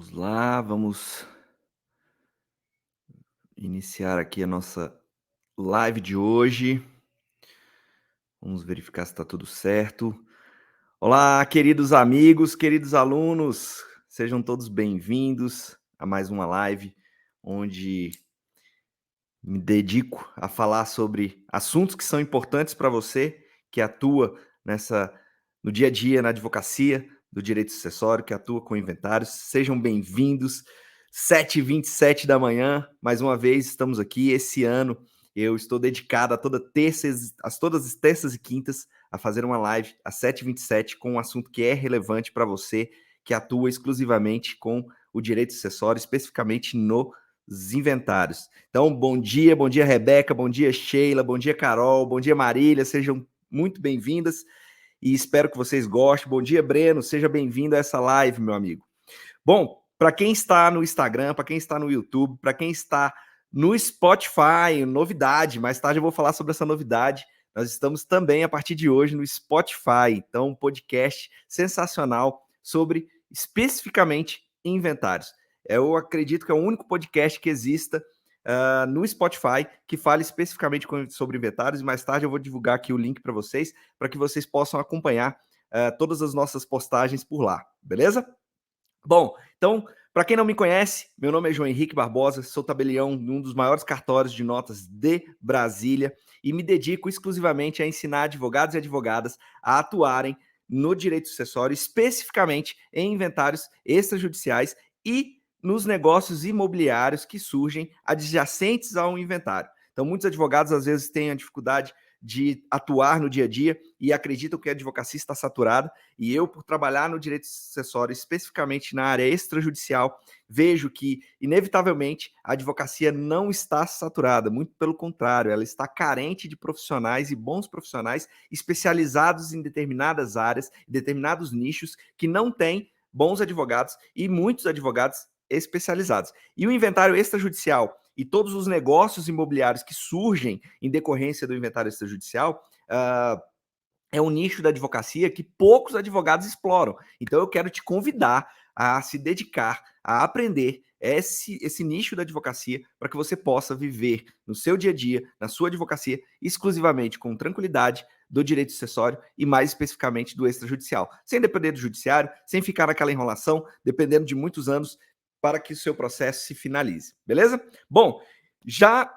Vamos lá, vamos iniciar aqui a nossa live de hoje. Vamos verificar se está tudo certo. Olá, queridos amigos, queridos alunos, sejam todos bem-vindos a mais uma live onde me dedico a falar sobre assuntos que são importantes para você que atua no dia a dia na advocacia do direito sucessório, que atua com inventários. Sejam bem-vindos. 7h27 da manhã, mais uma vez estamos aqui. Esse ano eu estou dedicado a todas as terças e quintas a fazer uma live às 7h27 com um assunto que é relevante para você, que atua exclusivamente com o direito sucessório, especificamente nos inventários. Então, bom dia Rebeca, bom dia Sheila, bom dia Carol, bom dia Marília, sejam muito bem-vindas e espero que vocês gostem. Bom dia Breno, seja bem-vindo a essa live, meu amigo. Bom, para quem está no Instagram, para quem está no YouTube, para quem está no Spotify, novidade, mais tarde eu vou falar sobre essa novidade. Nós estamos também, a partir de hoje, no Spotify. Então, um podcast sensacional sobre, especificamente, inventários. Eu acredito que é o único podcast que exista no Spotify que fale especificamente sobre inventários. E mais tarde eu vou divulgar aqui o link para que vocês possam acompanhar todas as nossas postagens por lá, beleza? Bom, então, para quem não me conhece, meu nome é João Henrique Barbosa, sou tabelião de um dos maiores cartórios de notas de Brasília e me dedico exclusivamente a ensinar advogados e advogadas a atuarem no direito sucessório, especificamente em inventários extrajudiciais e nos negócios imobiliários que surgem adjacentes ao inventário. Então, muitos advogados às vezes têm a dificuldade de atuar no dia a dia e acreditam que a advocacia está saturada. E eu, por trabalhar no direito sucessório, especificamente na área extrajudicial, vejo que, inevitavelmente, a advocacia não está saturada. Muito pelo contrário, ela está carente de profissionais e bons profissionais especializados em determinadas áreas, determinados nichos, que não têm bons advogados e muitos advogados especializados. E o inventário extrajudicial e todos os negócios imobiliários que surgem em decorrência do inventário extrajudicial é um nicho da advocacia que poucos advogados exploram. Então eu quero te convidar a se dedicar a aprender esse nicho da advocacia para que você possa viver no seu dia a dia, na sua advocacia, exclusivamente com tranquilidade do direito sucessório e mais especificamente do extrajudicial, sem depender do judiciário, sem ficar naquela enrolação, dependendo de muitos anos para que o seu processo se finalize, beleza? Bom, já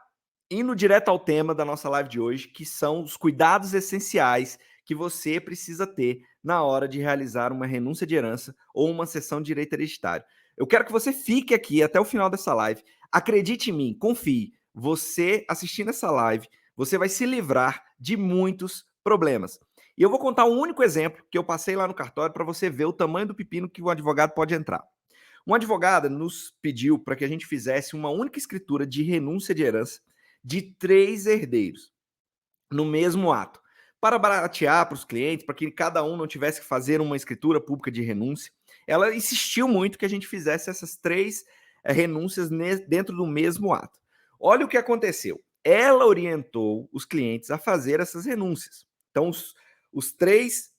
indo direto ao tema da nossa live de hoje, que são os cuidados essenciais que você precisa ter na hora de realizar uma renúncia de herança ou uma cessão de direito hereditário. Eu quero que você fique aqui até o final dessa live. Acredite em mim, confie. Você assistindo essa live, você vai se livrar de muitos problemas. E eu vou contar um único exemplo que eu passei lá no cartório para você ver o tamanho do pepino que o advogado pode entrar. Uma advogada nos pediu para que a gente fizesse uma única escritura de renúncia de herança de 3 herdeiros no mesmo ato, para baratear para os clientes, para que cada um não tivesse que fazer uma escritura pública de renúncia. Ela insistiu muito que a gente fizesse essas 3 renúncias dentro do mesmo ato. Olha o que aconteceu. Ela orientou os clientes a fazer essas renúncias. Então, os 3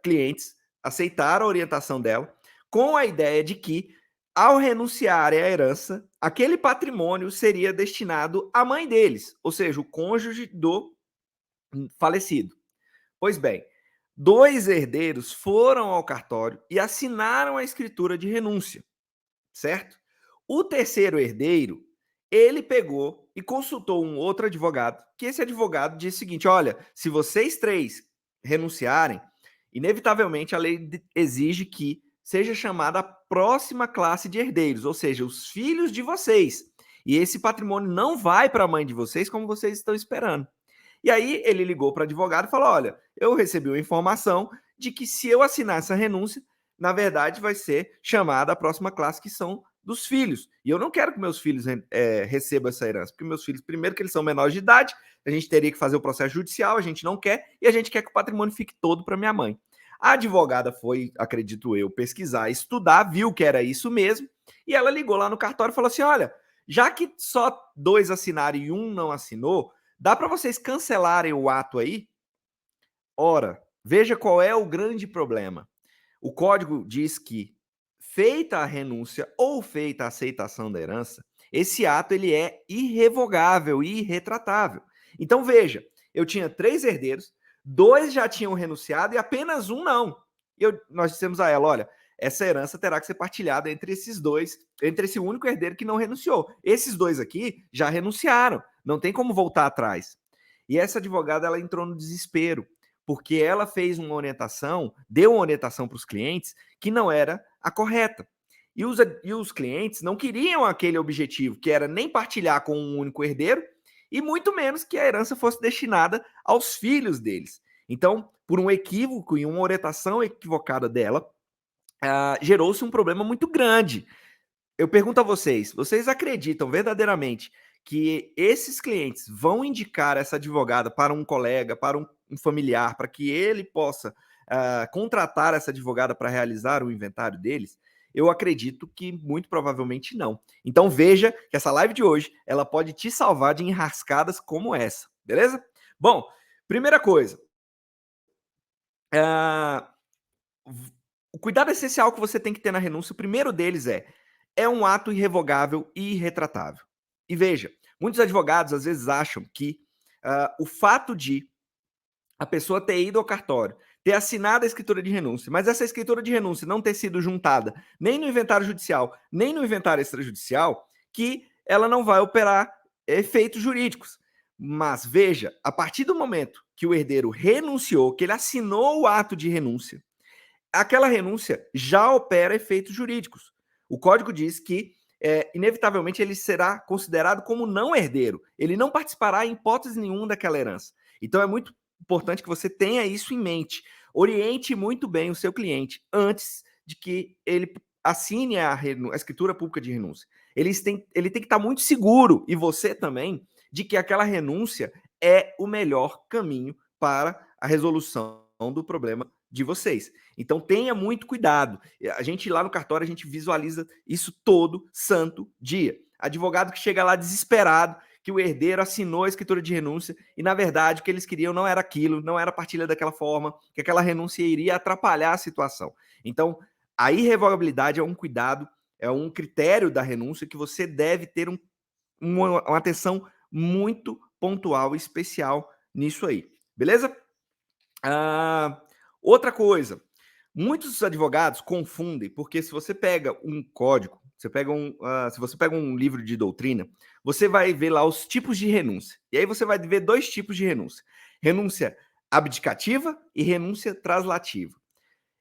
clientes aceitaram a orientação dela com a ideia de que, ao renunciarem à herança, aquele patrimônio seria destinado à mãe deles, ou seja, o cônjuge do falecido. Pois bem, 2 herdeiros foram ao cartório e assinaram a escritura de renúncia, certo? O terceiro herdeiro, ele pegou e consultou um outro advogado, que esse advogado disse o seguinte: olha, se vocês 3 renunciarem, inevitavelmente a lei exige que seja chamada a próxima classe de herdeiros, ou seja, os filhos de vocês. E esse patrimônio não vai para a mãe de vocês como vocês estão esperando. E aí ele ligou para o advogado e falou: olha, eu recebi uma informação de que se eu assinar essa renúncia, na verdade vai ser chamada a próxima classe, que são dos filhos. E eu não quero que meus filhos recebam essa herança, porque meus filhos, primeiro que eles são menores de idade, a gente teria que fazer o processo judicial, a gente não quer, e a gente quer que o patrimônio fique todo para minha mãe. A advogada foi, acredito eu, pesquisar, estudar, viu que era isso mesmo, e ela ligou lá no cartório e falou assim: olha, já que só 2 assinaram e um não assinou, dá para vocês cancelarem o ato aí? Ora, veja qual é o grande problema. O código diz que feita a renúncia ou feita a aceitação da herança, esse ato ele é irrevogável e irretratável. Então veja, eu tinha 3 herdeiros, 2 já tinham renunciado e apenas um não. Nós dissemos a ela, olha, essa herança terá que ser partilhada entre esses 2, entre esse único herdeiro que não renunciou. Esses 2 aqui já renunciaram, não tem como voltar atrás. E essa advogada ela entrou no desespero, porque ela fez uma orientação, deu uma orientação para os clientes que não era a correta. E os clientes não queriam aquele objetivo, que era nem partilhar com um único herdeiro, e muito menos que a herança fosse destinada aos filhos deles. Então, por um equívoco e uma orientação equivocada dela, gerou-se um problema muito grande. Eu pergunto a vocês, vocês acreditam verdadeiramente que esses clientes vão indicar essa advogada para um colega, para um familiar, para que ele possa contratar essa advogada para realizar o inventário deles? Eu acredito que muito provavelmente não. Então veja que essa live de hoje ela pode te salvar de enrascadas como essa, beleza? Bom, primeira coisa, o cuidado essencial que você tem que ter na renúncia, o primeiro deles é um ato irrevogável e irretratável. E veja, muitos advogados às vezes acham que o fato de a pessoa ter ido ao cartório, ter assinado a escritura de renúncia, mas essa escritura de renúncia não ter sido juntada nem no inventário judicial, nem no inventário extrajudicial, que ela não vai operar efeitos jurídicos. Mas veja, a partir do momento que o herdeiro renunciou, que ele assinou o ato de renúncia, aquela renúncia já opera efeitos jurídicos. O código diz que, inevitavelmente, ele será considerado como não herdeiro. Ele não participará em hipótese nenhuma daquela herança. Então, é muito importante que você tenha isso em mente. Oriente muito bem o seu cliente antes de que ele assine a escritura pública de renúncia. Ele tem que estar muito seguro, e você também, de que aquela renúncia é o melhor caminho para a resolução do problema de vocês. Então tenha muito cuidado. A gente lá no cartório, a gente visualiza isso todo santo dia. Advogado que chega lá desesperado, que o herdeiro assinou a escritura de renúncia e, na verdade, o que eles queriam não era aquilo, não era partilha daquela forma, que aquela renúncia iria atrapalhar a situação. Então, a irrevogabilidade é um cuidado, é um critério da renúncia que você deve ter uma atenção muito pontual e especial nisso aí. Beleza? Outra coisa, muitos advogados confundem, porque se você pega um código, se você pega um livro de doutrina, você vai ver lá os tipos de renúncia. E aí você vai ver 2 tipos de renúncia: renúncia abdicativa e renúncia translativa.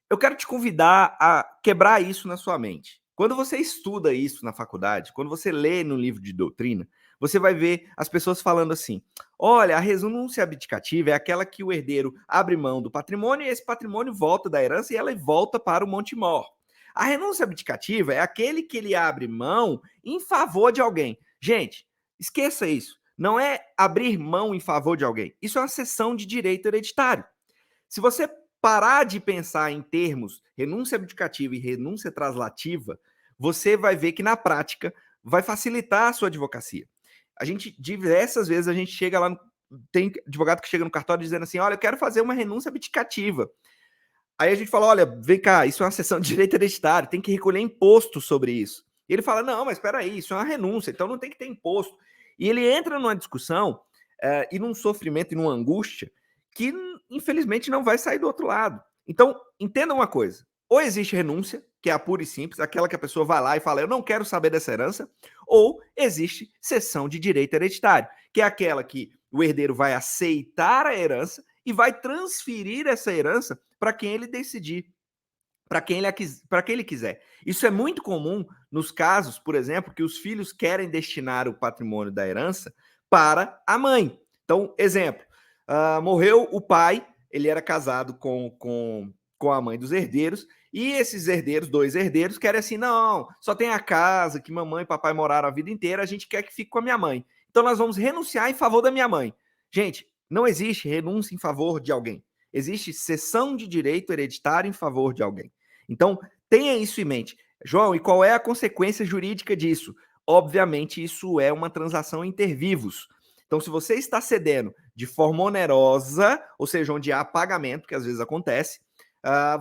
Eu quero te convidar a quebrar isso na sua mente. Quando você estuda isso na faculdade, quando você lê no livro de doutrina, você vai ver as pessoas falando assim: olha, a renúncia abdicativa é aquela que o herdeiro abre mão do patrimônio e esse patrimônio volta da herança e ela volta para o Monte Mor. A renúncia abdicativa é aquele que ele abre mão em favor de alguém. Gente, esqueça isso. Não é abrir mão em favor de alguém. Isso é uma cessão de direito hereditário. Se você parar de pensar em termos renúncia abdicativa e renúncia translativa, você vai ver que na prática vai facilitar a sua advocacia. A gente, diversas vezes, a gente chega lá, tem advogado que chega no cartório dizendo assim: olha, eu quero fazer uma renúncia abdicativa. Aí a gente fala: olha, vem cá, isso é uma cessão de direito hereditário, tem que recolher imposto sobre isso. E ele fala: não, mas espera aí, isso é uma renúncia, então não tem que ter imposto. E ele entra numa discussão e num sofrimento e numa angústia que, infelizmente, não vai sair do outro lado. Então, entenda uma coisa: ou existe renúncia, que é a pura e simples, aquela que a pessoa vai lá e fala: eu não quero saber dessa herança, ou existe cessão de direito hereditário, que é aquela que o herdeiro vai aceitar a herança e vai transferir essa herança para quem ele decidir, para quem ele quiser. Isso é muito comum nos casos, por exemplo, que os filhos querem destinar o patrimônio da herança para a mãe. Então, exemplo, morreu o pai, ele era casado com a mãe dos herdeiros, e esses herdeiros, 2 herdeiros, querem assim: não, só tem a casa que mamãe e papai moraram a vida inteira, a gente quer que fique com a minha mãe. Então nós vamos renunciar em favor da minha mãe. Gente, não existe renúncia em favor de alguém. Existe cessão de direito hereditário em favor de alguém. Então, tenha isso em mente. João, e qual é a consequência jurídica disso? Obviamente, isso é uma transação inter vivos. Então, se você está cedendo de forma onerosa, ou seja, onde há pagamento, que às vezes acontece,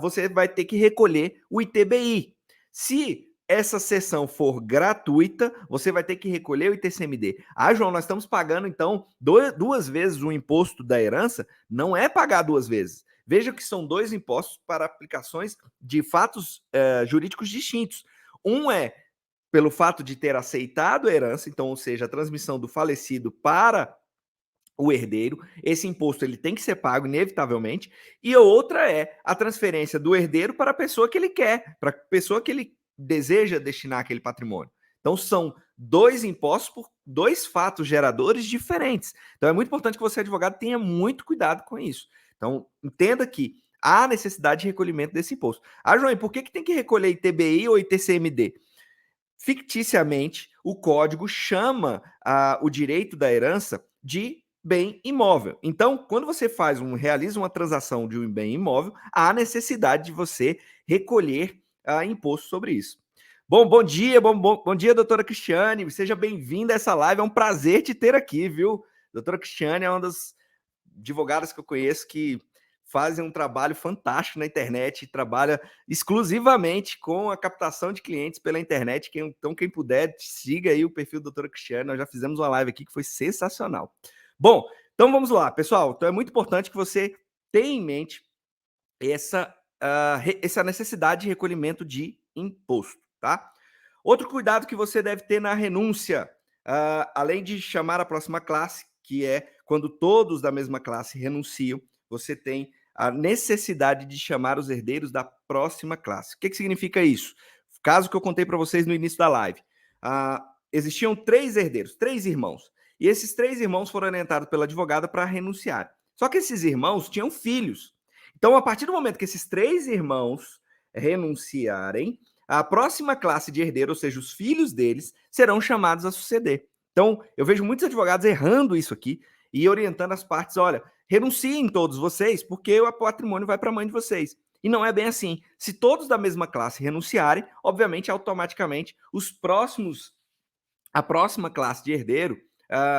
você vai ter que recolher o ITBI. Se essa sessão for gratuita, você vai ter que recolher o ITCMD. Ah, João, nós estamos pagando, então, duas vezes o imposto da herança? Não é pagar duas vezes. Veja que são dois impostos para aplicações de fatos jurídicos distintos. Um é pelo fato de ter aceitado a herança, então, ou seja, a transmissão do falecido para o herdeiro, esse imposto ele tem que ser pago inevitavelmente, e a outra é a transferência do herdeiro para a pessoa que ele quer, para a pessoa que ele deseja destinar aquele patrimônio. Então são dois impostos por dois fatos geradores diferentes. Então é muito importante que você, advogado, tenha muito cuidado com isso. Então entenda que há necessidade de recolhimento desse imposto. Ah, João, por que tem que recolher ITBI ou ITCMD? Ficticiamente, o código chama o direito da herança de bem imóvel. Então, quando você realiza uma transação de um bem imóvel, há necessidade de você recolher imposto sobre isso. Bom dia, bom dia, doutora Cristiane. Seja bem-vinda a essa live. É um prazer te ter aqui, viu? Doutora Cristiane é uma das advogadas que eu conheço que fazem um trabalho fantástico na internet, trabalha exclusivamente com a captação de clientes pela internet. Então, quem puder, siga aí o perfil da doutora Cristiane. Nós já fizemos uma live aqui que foi sensacional. Bom, então vamos lá, pessoal. Então é muito importante que você tenha em mente essa necessidade de recolhimento de imposto, tá? Outro cuidado que você deve ter na renúncia, além de chamar a próxima classe, que é quando todos da mesma classe renunciam, você tem a necessidade de chamar os herdeiros da próxima classe. O que significa isso? Caso que eu contei para vocês no início da live. Existiam 3 herdeiros, 3 irmãos. E esses 3 irmãos foram orientados pela advogada para renunciar. Só que esses irmãos tinham filhos. Então, a partir do momento que esses 3 irmãos renunciarem, a próxima classe de herdeiro, ou seja, os filhos deles, serão chamados a suceder. Então, eu vejo muitos advogados errando isso aqui e orientando as partes, olha, renunciem todos vocês, porque o patrimônio vai para a mãe de vocês. E não é bem assim. Se todos da mesma classe renunciarem, obviamente, automaticamente, a próxima classe de herdeiro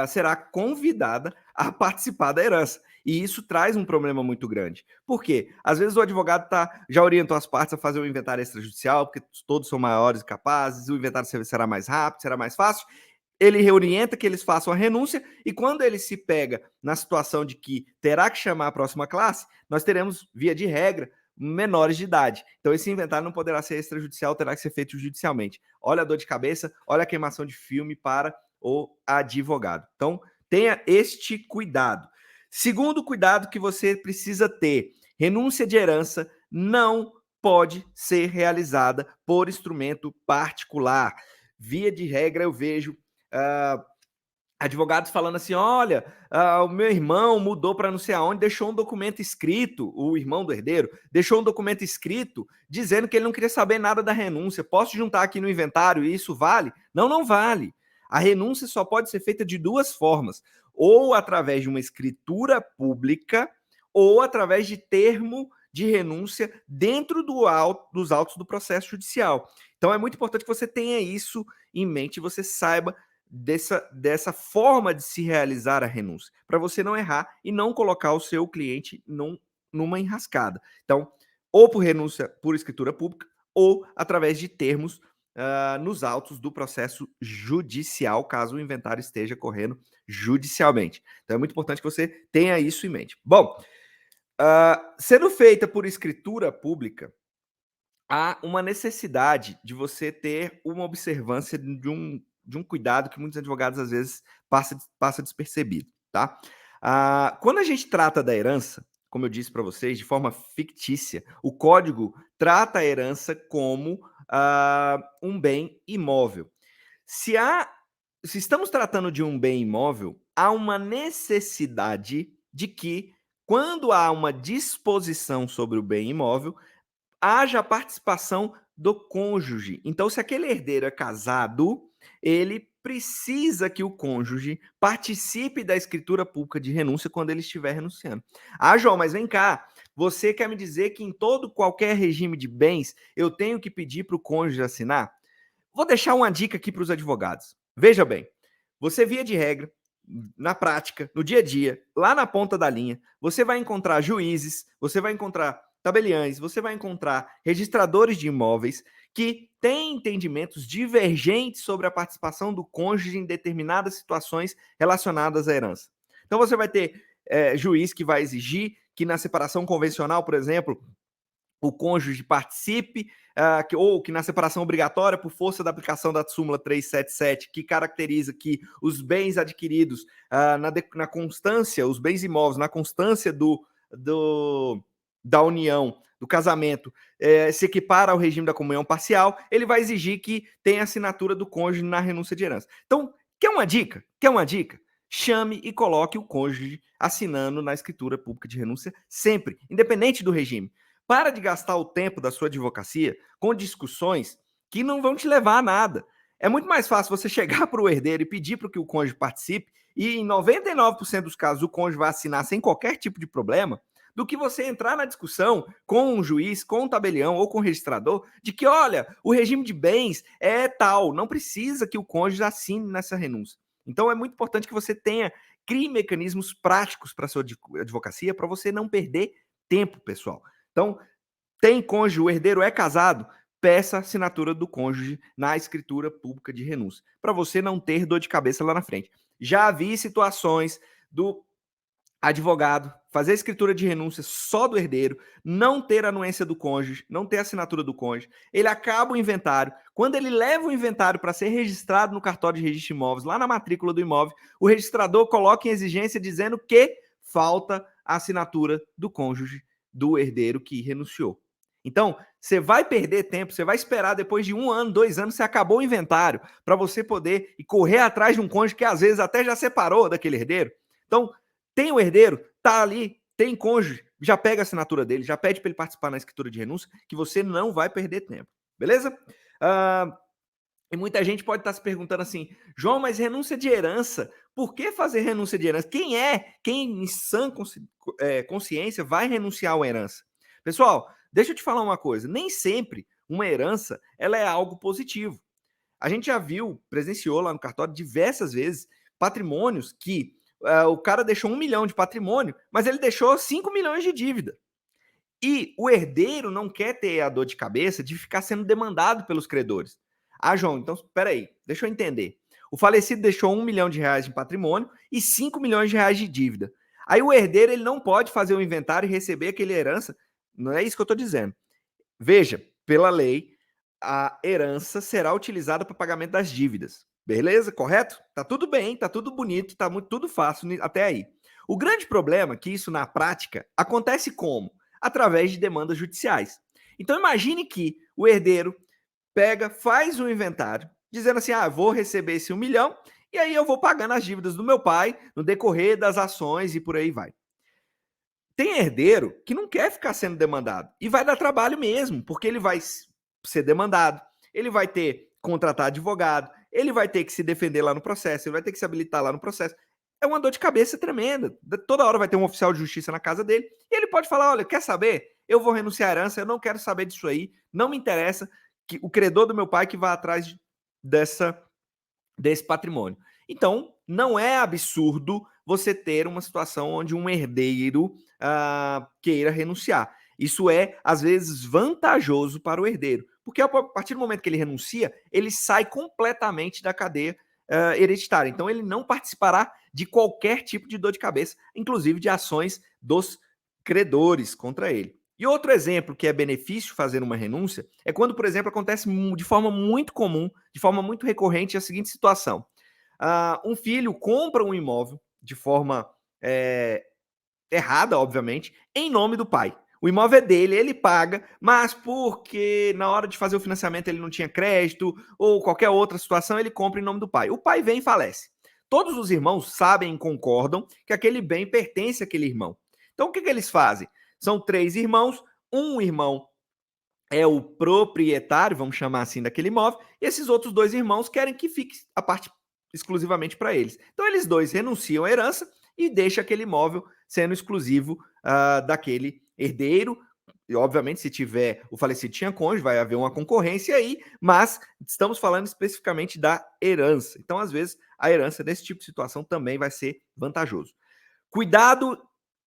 será convidada a participar da herança. E isso traz um problema muito grande. Por quê? Às vezes o advogado já orientou as partes a fazer um inventário extrajudicial, porque todos são maiores e capazes, o inventário será mais rápido, será mais fácil. Ele reorienta que eles façam a renúncia, e quando ele se pega na situação de que terá que chamar a próxima classe, nós teremos, via de regra, menores de idade. Então, esse inventário não poderá ser extrajudicial, terá que ser feito judicialmente. Olha a dor de cabeça, olha a queimação de filme para o advogado. Então, tenha este cuidado. Segundo cuidado que você precisa ter: renúncia de herança não pode ser realizada por instrumento particular. Via de regra, eu vejo advogados falando assim: olha, o meu irmão mudou para não sei aonde, deixou um documento escrito, o irmão do herdeiro deixou um documento escrito dizendo que ele não queria saber nada da renúncia. Posso juntar aqui no inventário e isso vale? Não, não vale. A renúncia só pode ser feita de 2 formas: ou através de uma escritura pública, ou através de termo de renúncia dentro dos autos do processo judicial. Então é muito importante que você tenha isso em mente, você saiba dessa forma de se realizar a renúncia, para você não errar e não colocar o seu cliente numa enrascada. Então, ou por renúncia por escritura pública, ou através de termos nos autos do processo judicial, caso o inventário esteja correndo judicialmente. Então, é muito importante que você tenha isso em mente. Bom, sendo feita por escritura pública, há uma necessidade de você ter uma observância de um cuidado que muitos advogados às vezes passa despercebido, tá? Quando a gente trata da herança, como eu disse para vocês, de forma fictícia, o código trata a herança como um bem imóvel. Se estamos tratando de um bem imóvel, há uma necessidade de que, quando há uma disposição sobre o bem imóvel, haja a participação do cônjuge. Então, se aquele herdeiro é casado, ele precisa que o cônjuge participe da escritura pública de renúncia quando ele estiver renunciando. Ah, João, mas vem cá. Você quer me dizer que em qualquer regime de bens eu tenho que pedir para o cônjuge assinar? Vou deixar uma dica aqui para os advogados. Veja bem, você, via de regra, na prática, no dia a dia, lá na ponta da linha, você vai encontrar juízes, você vai encontrar tabeliães, você vai encontrar registradores de imóveis que têm entendimentos divergentes sobre a participação do cônjuge em determinadas situações relacionadas à herança. Então você vai ter juiz que vai exigir que na separação convencional, por exemplo, o cônjuge participe, ou que na separação obrigatória, por força da aplicação da súmula 377, que caracteriza que os bens adquiridos na constância, os bens imóveis, na constância da união, do casamento, se equipara ao regime da comunhão parcial, ele vai exigir que tenha assinatura do cônjuge na renúncia de herança. Então, quer uma dica? Quer uma dica? Chame e coloque o cônjuge assinando na escritura pública de renúncia sempre, independente do regime. Para de gastar o tempo da sua advocacia com discussões que não vão te levar a nada. É muito mais fácil você chegar para o herdeiro e pedir para que o cônjuge participe, e em 99% dos casos o cônjuge vai assinar sem qualquer tipo de problema, do que você entrar na discussão com um juiz, com um tabelião ou com um registrador, de que, olha, o regime de bens é tal, não precisa que o cônjuge assine nessa renúncia. Então é muito importante que você crie mecanismos práticos para a sua advocacia, para você não perder tempo, pessoal. Então, tem cônjuge, o herdeiro é casado, peça a assinatura do cônjuge na escritura pública de renúncia, para você não ter dor de cabeça lá na frente. Já vi situações do advogado fazer a escritura de renúncia só do herdeiro, não ter a anuência do cônjuge, não ter a assinatura do cônjuge, ele acaba o inventário. Quando ele leva o inventário para ser registrado no cartório de registro de imóveis, lá na matrícula do imóvel, o registrador coloca em exigência dizendo que falta a assinatura do cônjuge do herdeiro que renunciou. Então, você vai perder tempo, você vai esperar depois de 1 ano, 2 anos, você acabou o inventário, para você poder ir correr atrás de um cônjuge que às vezes até já separou daquele herdeiro. Então, tem o herdeiro, tá ali, tem cônjuge, já pega a assinatura dele, já pede para ele participar na escritura de renúncia, que você não vai perder tempo, beleza? E muita gente pode estar se perguntando assim, João, mas renúncia de herança, por que fazer renúncia de herança? Quem em sã consciência vai renunciar à herança? Pessoal, deixa eu te falar uma coisa, nem sempre uma herança ela é algo positivo. A gente já presenciou lá no cartório diversas vezes patrimônios que o cara deixou 1 milhão de patrimônio, mas ele deixou 5 milhões de dívida. E o herdeiro não quer ter a dor de cabeça de ficar sendo demandado pelos credores. Ah, João, então espera aí, deixa eu entender. O falecido deixou 1 milhão de reais de patrimônio e 5 milhões de reais de dívida. Aí o herdeiro ele não pode fazer o inventário e receber aquela herança. Não é isso que eu estou dizendo. Veja, pela lei, a herança será utilizada para pagamento das dívidas. Beleza? Correto? Tá tudo bem, tá tudo bonito, tá tudo fácil até aí. O grande problema é que isso na prática acontece como? Através de demandas judiciais. Então imagine que o herdeiro faz um inventário, dizendo assim: vou receber esse 1 milhão e aí eu vou pagando as dívidas do meu pai no decorrer das ações e por aí vai. Tem herdeiro que não quer ficar sendo demandado e vai dar trabalho mesmo, porque ele vai ser demandado, ele vai ter que contratar advogado, ele vai ter que se defender lá no processo, ele vai ter que se habilitar lá no processo. É uma dor de cabeça tremenda. Toda hora vai ter um oficial de justiça na casa dele e ele pode falar: olha, quer saber? Eu vou renunciar à herança, eu não quero saber disso aí, não me interessa que o credor do meu pai que vá atrás desse patrimônio. Então, não é absurdo você ter uma situação onde um herdeiro queira renunciar. Isso é, às vezes, vantajoso para o herdeiro, porque a partir do momento que ele renuncia, ele sai completamente da cadeia hereditária. Então, ele não participará de qualquer tipo de dor de cabeça, inclusive de ações dos credores contra ele. E outro exemplo que é benefício fazer uma renúncia é quando, por exemplo, acontece de forma muito comum, de forma muito recorrente, a seguinte situação. Um filho compra um imóvel de forma errada, obviamente, em nome do pai. O imóvel é dele, ele paga, mas porque na hora de fazer o financiamento ele não tinha crédito ou qualquer outra situação, ele compra em nome do pai. O pai vem e falece. Todos os irmãos sabem e concordam que aquele bem pertence àquele irmão. Então, o que eles fazem? São 3 irmãos, um irmão é o proprietário, vamos chamar assim, daquele imóvel, e esses outros 2 irmãos querem que fique a parte exclusivamente para eles. Então, eles 2 renunciam à herança e deixam aquele imóvel sendo exclusivo daquele herdeiro. E, obviamente, se tiver o falecido tinha cônjuge, vai haver uma concorrência aí, mas estamos falando especificamente da herança. Então, às vezes, a herança nesse tipo de situação também vai ser vantajoso. Cuidado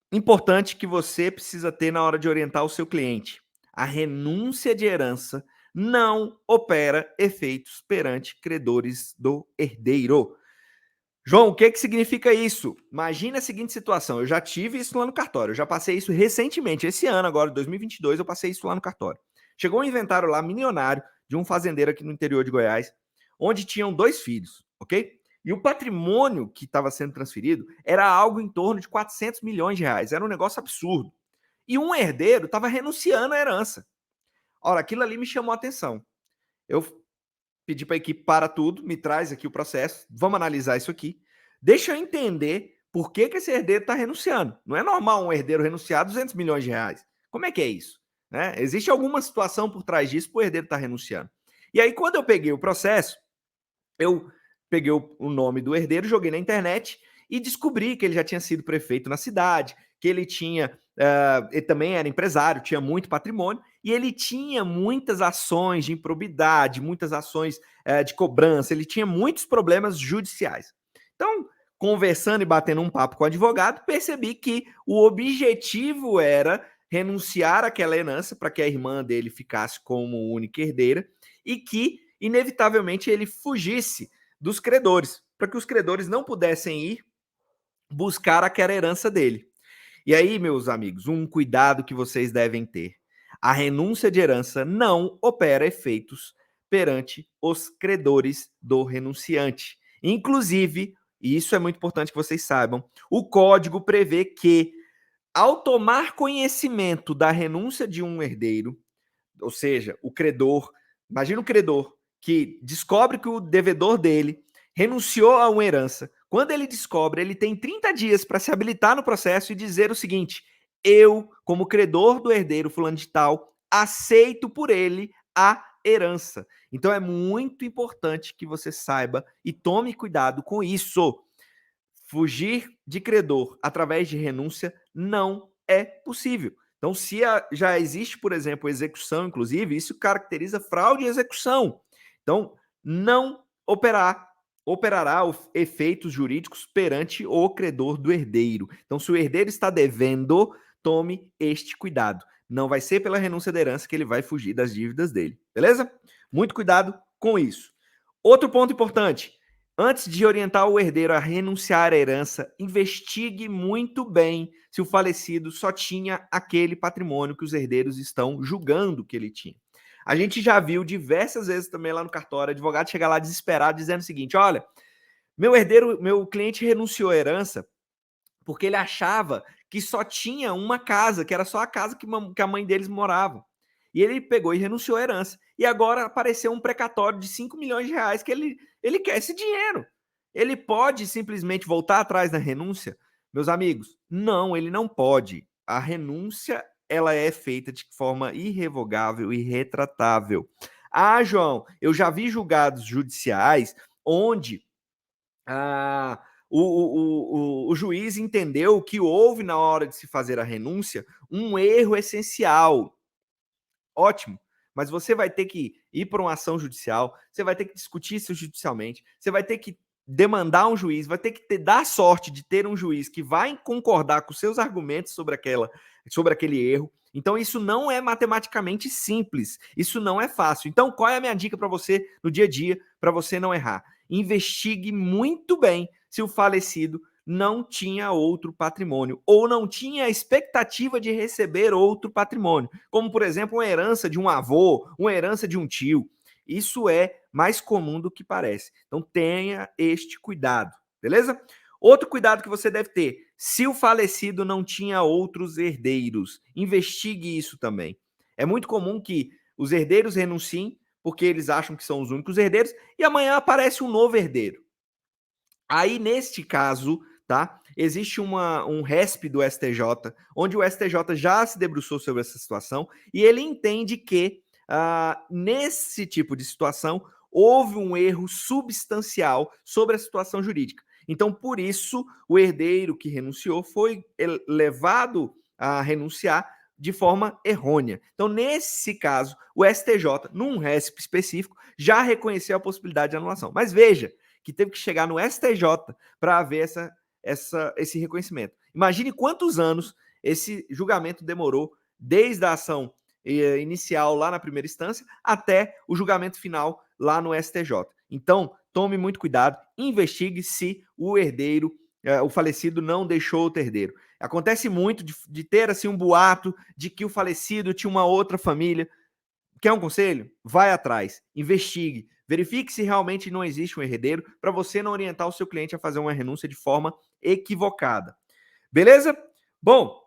importante que você precisa ter na hora de orientar o seu cliente. A renúncia de herança não opera efeitos perante credores do herdeiro. João, o que significa isso? Imagina a seguinte situação, eu já tive isso lá no cartório, eu já passei isso recentemente, esse ano agora, 2022, eu passei isso lá no cartório. Chegou um inventário lá milionário de um fazendeiro aqui no interior de Goiás, onde tinham 2 filhos, ok? E o patrimônio que estava sendo transferido era algo em torno de 400 milhões de reais, era um negócio absurdo. E um herdeiro estava renunciando à herança. Ora, aquilo ali me chamou a atenção. Eu pedi para a equipe para tudo, me traz aqui o processo, vamos analisar isso aqui. Deixa eu entender por que esse herdeiro está renunciando. Não é normal um herdeiro renunciar a 200 milhões de reais. Como é que é isso? Né? Existe alguma situação por trás disso para o herdeiro estar renunciando. E aí, quando eu peguei o processo, eu peguei o nome do herdeiro, joguei na internet e descobri que ele já tinha sido prefeito na cidade, que ele tinha, ele também era empresário, tinha muito patrimônio, e ele tinha muitas ações de improbidade, muitas ações de cobrança, ele tinha muitos problemas judiciais. Então, conversando e batendo um papo com o advogado, percebi que o objetivo era renunciar àquela herança para que a irmã dele ficasse como única herdeira e que, inevitavelmente, ele fugisse dos credores, para que os credores não pudessem ir buscar aquela herança dele. E aí, meus amigos, um cuidado que vocês devem ter. A renúncia de herança não opera efeitos perante os credores do renunciante. Inclusive, e isso é muito importante que vocês saibam, o código prevê que, ao tomar conhecimento da renúncia de um herdeiro, ou seja, o credor, imagina o credor que descobre que o devedor dele renunciou a uma herança. Quando ele descobre, ele tem 30 dias para se habilitar no processo e dizer o seguinte: eu, como credor do herdeiro fulano de tal, aceito por ele a herança. Então é muito importante que você saiba e tome cuidado com isso. Fugir de credor através de renúncia não é possível. Então, se já existe, por exemplo, execução, inclusive, isso caracteriza fraude e execução. Então, não operará efeitos jurídicos perante o credor do herdeiro. Então, se o herdeiro está devendo, tome este cuidado. Não vai ser pela renúncia da herança que ele vai fugir das dívidas dele, beleza? Muito cuidado com isso. Outro ponto importante: antes de orientar o herdeiro a renunciar à herança, investigue muito bem se o falecido só tinha aquele patrimônio que os herdeiros estão julgando que ele tinha. A gente já viu diversas vezes também lá no cartório, advogado chegar lá desesperado dizendo o seguinte: olha, meu cliente renunciou à herança porque ele achava que só tinha uma casa, que era só a casa que a mãe deles morava. E ele pegou e renunciou à herança. E agora apareceu um precatório de 5 milhões de reais que ele quer esse dinheiro. Ele pode simplesmente voltar atrás da renúncia? Meus amigos, não, ele não pode. A renúncia, ela é feita de forma irrevogável e retratável. Ah, João, eu já vi julgados judiciais onde o juiz entendeu que houve, na hora de se fazer a renúncia, um erro essencial. Ótimo, mas você vai ter que ir para uma ação judicial, você vai ter que discutir isso judicialmente, você vai ter que demandar um juiz, vai ter que dar sorte de ter um juiz que vai concordar com seus argumentos sobre aquele erro. Então, isso não é matematicamente simples, isso não é fácil. Então, qual é a minha dica para você no dia a dia, para você não errar? Investigue muito bem se o falecido não tinha outro patrimônio ou não tinha a expectativa de receber outro patrimônio, como, por exemplo, uma herança de um avô, uma herança de um tio. Isso é mais comum do que parece. Então, tenha este cuidado, beleza? Outro cuidado que você deve ter: se o falecido não tinha outros herdeiros, investigue isso também. É muito comum que os herdeiros renunciem porque eles acham que são os únicos herdeiros e amanhã aparece um novo herdeiro. Aí, neste caso, tá? Existe um RESP do STJ, onde o STJ já se debruçou sobre essa situação e ele entende que, nesse tipo de situação, houve um erro substancial sobre a situação jurídica. Então, por isso, o herdeiro que renunciou foi levado a renunciar de forma errônea. Então, nesse caso, o STJ, num RESP específico, já reconheceu a possibilidade de anulação. Mas veja que teve que chegar no STJ para haver esse reconhecimento. Imagine quantos anos esse julgamento demorou, desde a ação inicial lá na primeira instância até o julgamento final lá no STJ. Então, tome muito cuidado, investigue se o herdeiro, o falecido, não deixou o herdeiro. Acontece muito de ter assim um boato de que o falecido tinha uma outra família. Quer um conselho? Vai atrás, investigue, verifique se realmente não existe um herdeiro para você não orientar o seu cliente a fazer uma renúncia de forma equivocada. Beleza? Bom,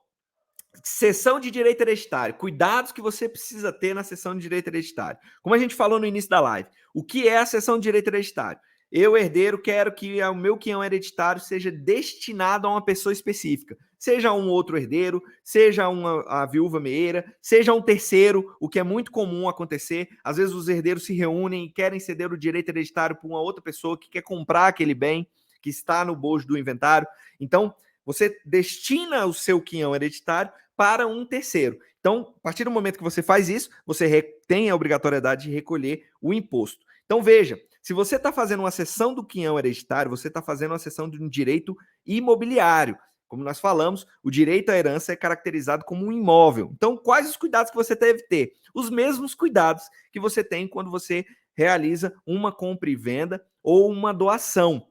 sessão de direito hereditário. Cuidados que você precisa ter na sessão de direito hereditário. Como a gente falou no início da live, o que é a sessão de direito hereditário? Eu, herdeiro, quero que o meu quinhão hereditário seja destinado a uma pessoa específica. Seja um outro herdeiro, seja a viúva meeira, seja um terceiro, o que é muito comum acontecer. Às vezes os herdeiros se reúnem e querem ceder o direito hereditário para uma outra pessoa que quer comprar aquele bem que está no bojo do inventário. Então, você destina o seu quinhão hereditário para um terceiro. Então, a partir do momento que você faz isso, você tem a obrigatoriedade de recolher o imposto. Então, veja, se você está fazendo uma cessão do quinhão hereditário, você está fazendo uma cessão de um direito imobiliário. Como nós falamos, o direito à herança é caracterizado como um imóvel. Então, quais os cuidados que você deve ter? Os mesmos cuidados que você tem quando você realiza uma compra e venda ou uma doação.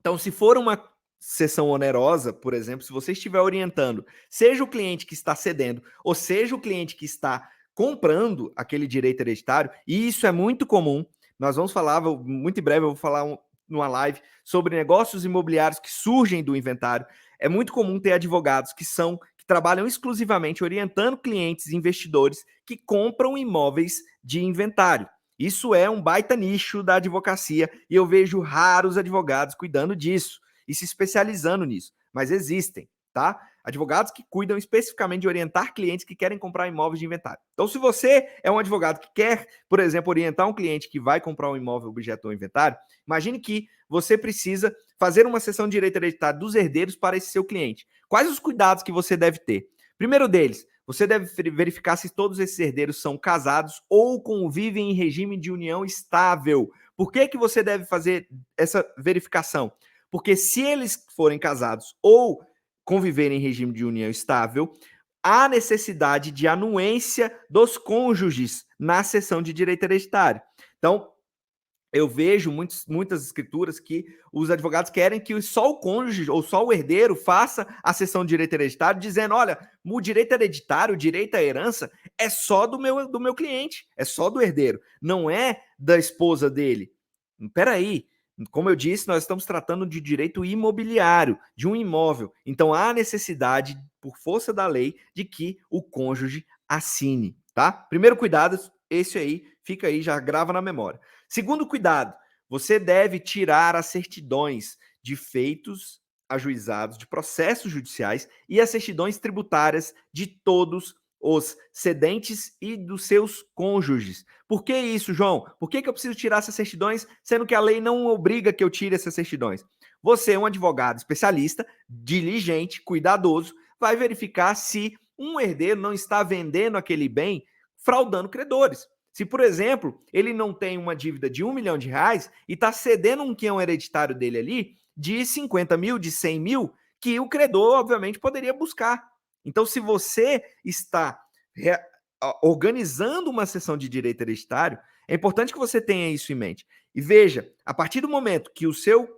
Então, se for uma sessão onerosa, por exemplo, se você estiver orientando, seja o cliente que está cedendo, ou seja o cliente que está comprando aquele direito hereditário, e isso é muito comum. Nós vamos falar, muito em breve, eu vou falar numa live sobre negócios imobiliários que surgem do inventário. É muito comum ter advogados que trabalham exclusivamente orientando clientes e investidores que compram imóveis de inventário. Isso é um baita nicho da advocacia e eu vejo raros advogados cuidando disso e se especializando nisso, mas existem, tá? Advogados que cuidam especificamente de orientar clientes que querem comprar imóveis de inventário. Então, se você é um advogado que quer, por exemplo, orientar um cliente que vai comprar um imóvel objeto ou inventário, imagine que você precisa fazer uma sessão de direito hereditário dos herdeiros para esse seu cliente. Quais os cuidados que você deve ter? Primeiro deles, você deve verificar se todos esses herdeiros são casados ou convivem em regime de união estável. Por que você deve fazer essa verificação? Porque se eles forem casados ou conviverem em regime de união estável, há necessidade de anuência dos cônjuges na sessão de direito hereditário. Então, eu vejo muitas escrituras que os advogados querem que só o cônjuge ou só o herdeiro faça a sessão de direito hereditário, dizendo, olha, o direito hereditário, o direito à herança é só do meu cliente, é só do herdeiro, não é da esposa dele. Peraí, como eu disse, nós estamos tratando de direito imobiliário, de um imóvel. Então, há necessidade, por força da lei, de que o cônjuge assine, tá? Primeiro cuidado, esse aí, fica aí, já grava na memória. Segundo cuidado, você deve tirar as certidões de feitos ajuizados, de processos judiciais e as certidões tributárias de todos os cedentes e dos seus cônjuges. Por que isso, João? Por que eu preciso tirar essas certidões, sendo que a lei não obriga que eu tire essas certidões? Você é um advogado especialista, diligente, cuidadoso, vai verificar se um herdeiro não está vendendo aquele bem fraudando credores. Se, por exemplo, ele não tem uma dívida de R$1 milhão e está cedendo um quinhão hereditário dele ali de 50 mil, de 100 mil, que o credor, obviamente, poderia buscar. Então, se você está organizando uma sessão de direito hereditário, é importante que você tenha isso em mente. E veja, a partir do momento que o seu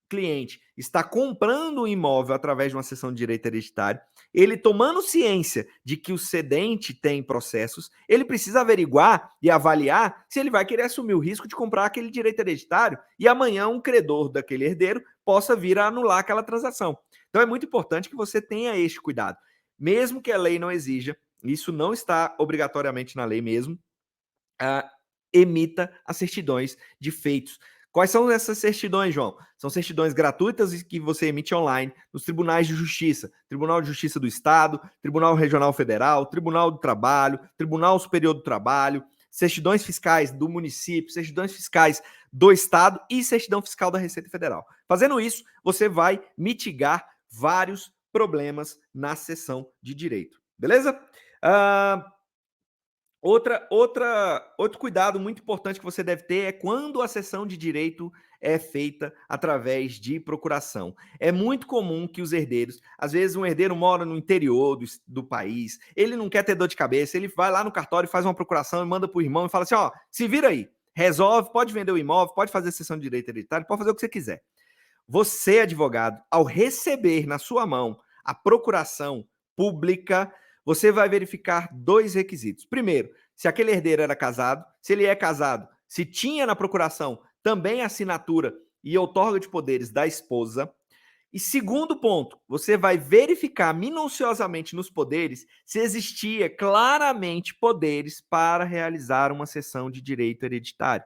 cliente está comprando um imóvel através de uma sessão de direito hereditário, ele tomando ciência de que o cedente tem processos, ele precisa averiguar e avaliar se ele vai querer assumir o risco de comprar aquele direito hereditário e amanhã um credor daquele herdeiro possa vir a anular aquela transação. Então é muito importante que você tenha este cuidado. Mesmo que a lei não exija, isso não está obrigatoriamente na lei mesmo, emita as certidões de feitos. Quais são essas certidões, João? São certidões gratuitas que você emite online nos tribunais de justiça, Tribunal de Justiça do Estado, Tribunal Regional Federal, Tribunal do Trabalho, Tribunal Superior do Trabalho, certidões fiscais do município, certidões fiscais do Estado e certidão fiscal da Receita Federal. Fazendo isso, você vai mitigar vários problemas na sessão de direito. Beleza? Outro cuidado muito importante que você deve ter é quando a cessão de direito é feita através de procuração. É muito comum que os herdeiros, às vezes um herdeiro mora no interior do país, ele não quer ter dor de cabeça, ele vai lá no cartório, faz uma procuração e manda para o irmão e fala assim, ó, se vira aí, resolve, pode vender o imóvel, pode fazer cessão de direito hereditário, pode fazer o que você quiser. Você, advogado, ao receber na sua mão a procuração pública, você vai verificar 2 requisitos. Primeiro, se aquele herdeiro era casado, se ele é casado, se tinha na procuração também a assinatura e outorga de poderes da esposa. E segundo ponto, você vai verificar minuciosamente nos poderes se existia claramente poderes para realizar uma cessão de direito hereditário.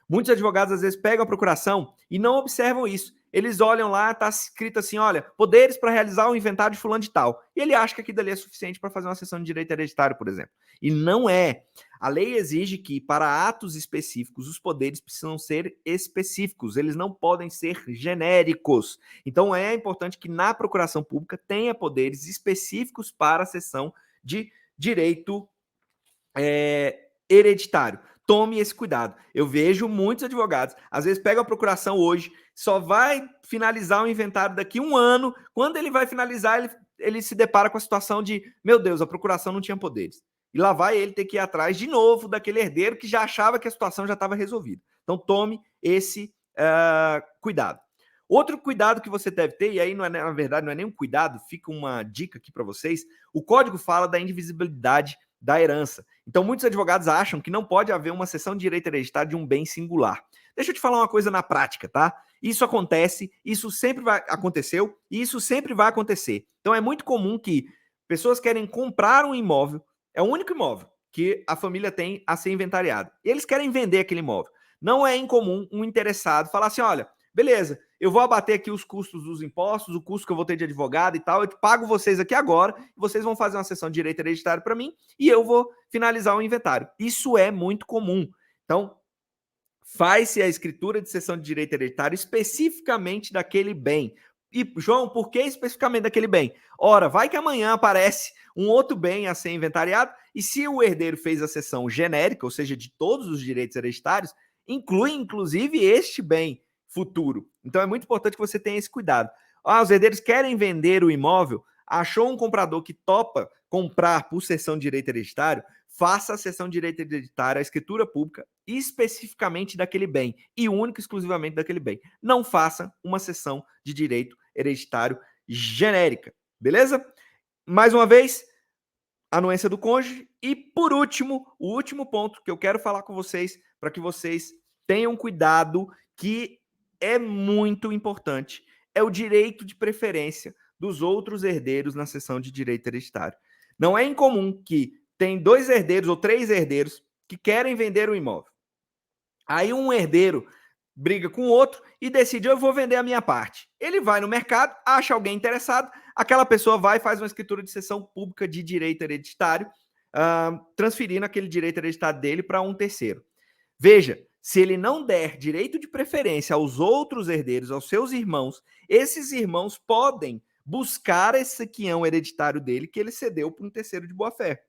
Muitos advogados às vezes pegam a procuração e não observam isso. Eles olham lá, está escrito assim, olha, poderes para realizar o inventário de fulano de tal. E ele acha que aquilo ali é suficiente para fazer uma cessão de direito hereditário, por exemplo. E não é. A lei exige que, para atos específicos, os poderes precisam ser específicos, eles não podem ser genéricos. Então, é importante que na procuração pública tenha poderes específicos para a cessão de direito hereditário. Tome esse cuidado. Eu vejo muitos advogados, às vezes pega a procuração hoje, só vai finalizar o inventário daqui a um ano. Quando ele vai finalizar, ele se depara com a situação de, meu Deus, a procuração não tinha poderes. E lá vai ele ter que ir atrás de novo daquele herdeiro que já achava que a situação já estava resolvida. Então tome esse cuidado. Outro cuidado que você deve ter, e aí não é, na verdade não é nem um cuidado, fica uma dica aqui para vocês, o código fala da indivisibilidade da herança. Então, muitos advogados acham que não pode haver uma cessão de direito hereditário de um bem singular. Deixa eu te falar uma coisa na prática, tá? Isso acontece, isso sempre aconteceu e isso sempre vai acontecer. Então, é muito comum que pessoas querem comprar um imóvel, é o único imóvel que a família tem a ser inventariado. E eles querem vender aquele imóvel. Não é incomum um interessado falar assim, olha, beleza, eu vou abater aqui os custos dos impostos, o custo que eu vou ter de advogado e tal, eu pago vocês aqui agora, vocês vão fazer uma cessão de direito hereditário para mim e eu vou finalizar o inventário. Isso é muito comum. Então, faz-se a escritura de cessão de direito hereditário especificamente daquele bem. E, João, por que especificamente daquele bem? Ora, vai que amanhã aparece um outro bem a ser inventariado e se o herdeiro fez a cessão genérica, ou seja, de todos os direitos hereditários, inclui inclusive este bem futuro. Então é muito importante que você tenha esse cuidado. Os herdeiros querem vender o imóvel, achou um comprador que topa comprar por cessão de direito hereditário, faça a cessão de direito hereditário, a escritura pública, especificamente daquele bem, e único exclusivamente daquele bem. Não faça uma cessão de direito hereditário genérica, beleza? Mais uma vez, anuência do cônjuge. E, por último, o último ponto que eu quero falar com vocês, para que vocês tenham cuidado, que é muito importante, é o direito de preferência dos outros herdeiros na cessão de direito hereditário. Não é incomum que tem 2 herdeiros ou 3 herdeiros que querem vender o imóvel. Aí um herdeiro briga com o outro e decide, eu vou vender a minha parte. Ele vai no mercado, acha alguém interessado, aquela pessoa vai e faz uma escritura de cessão pública de direito hereditário, transferindo aquele direito hereditário dele para um terceiro. Veja, se ele não der direito de preferência aos outros herdeiros, aos seus irmãos, esses irmãos podem buscar esse quião hereditário dele que ele cedeu para um terceiro de boa-fé.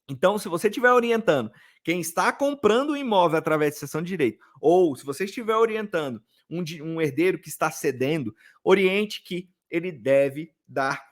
Então, se você estiver orientando quem está comprando o imóvel através de cessão de direito, ou se você estiver orientando um herdeiro que está cedendo, oriente que ele deve dar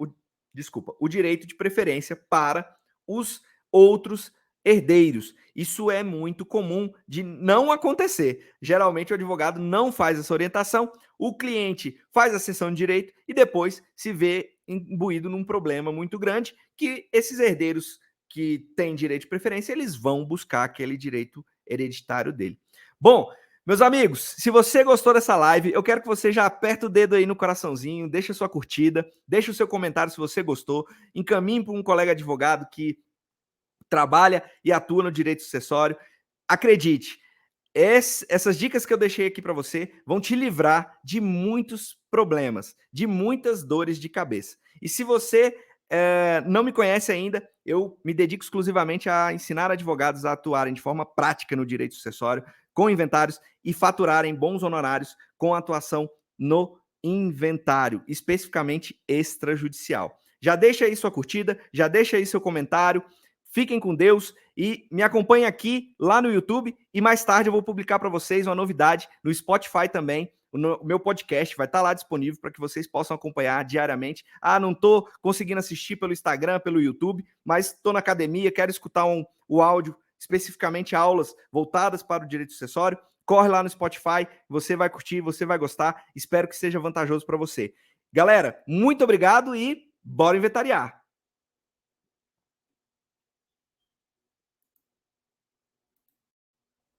o direito de preferência para os outros herdeiros. Isso é muito comum de não acontecer. Geralmente o advogado não faz essa orientação, o cliente faz a cessão de direito e depois se vê imbuído num problema muito grande que esses herdeiros que têm direito de preferência, eles vão buscar aquele direito hereditário dele. Bom, meus amigos, se você gostou dessa live, eu quero que você já aperte o dedo aí no coraçãozinho, deixa sua curtida, deixa o seu comentário se você gostou, encaminhe para um colega advogado que trabalha e atua no direito sucessório. Acredite, essas dicas que eu deixei aqui para você vão te livrar de muitos problemas, de muitas dores de cabeça. E se você não me conhece ainda, eu me dedico exclusivamente a ensinar advogados a atuarem de forma prática no direito sucessório, com inventários e faturarem bons honorários com atuação no inventário, especificamente extrajudicial. Já deixa aí sua curtida, já deixa aí seu comentário, Fiquem com Deus e me acompanhem aqui lá no YouTube e mais tarde eu vou publicar para vocês uma novidade no Spotify também. O meu podcast vai estar lá disponível para que vocês possam acompanhar diariamente. Ah, não estou conseguindo assistir pelo Instagram, pelo YouTube, mas estou na academia, quero escutar o áudio, especificamente aulas voltadas para o direito sucessório. Corre lá no Spotify, você vai curtir, você vai gostar. Espero que seja vantajoso para você. Galera, muito obrigado e bora inventariar!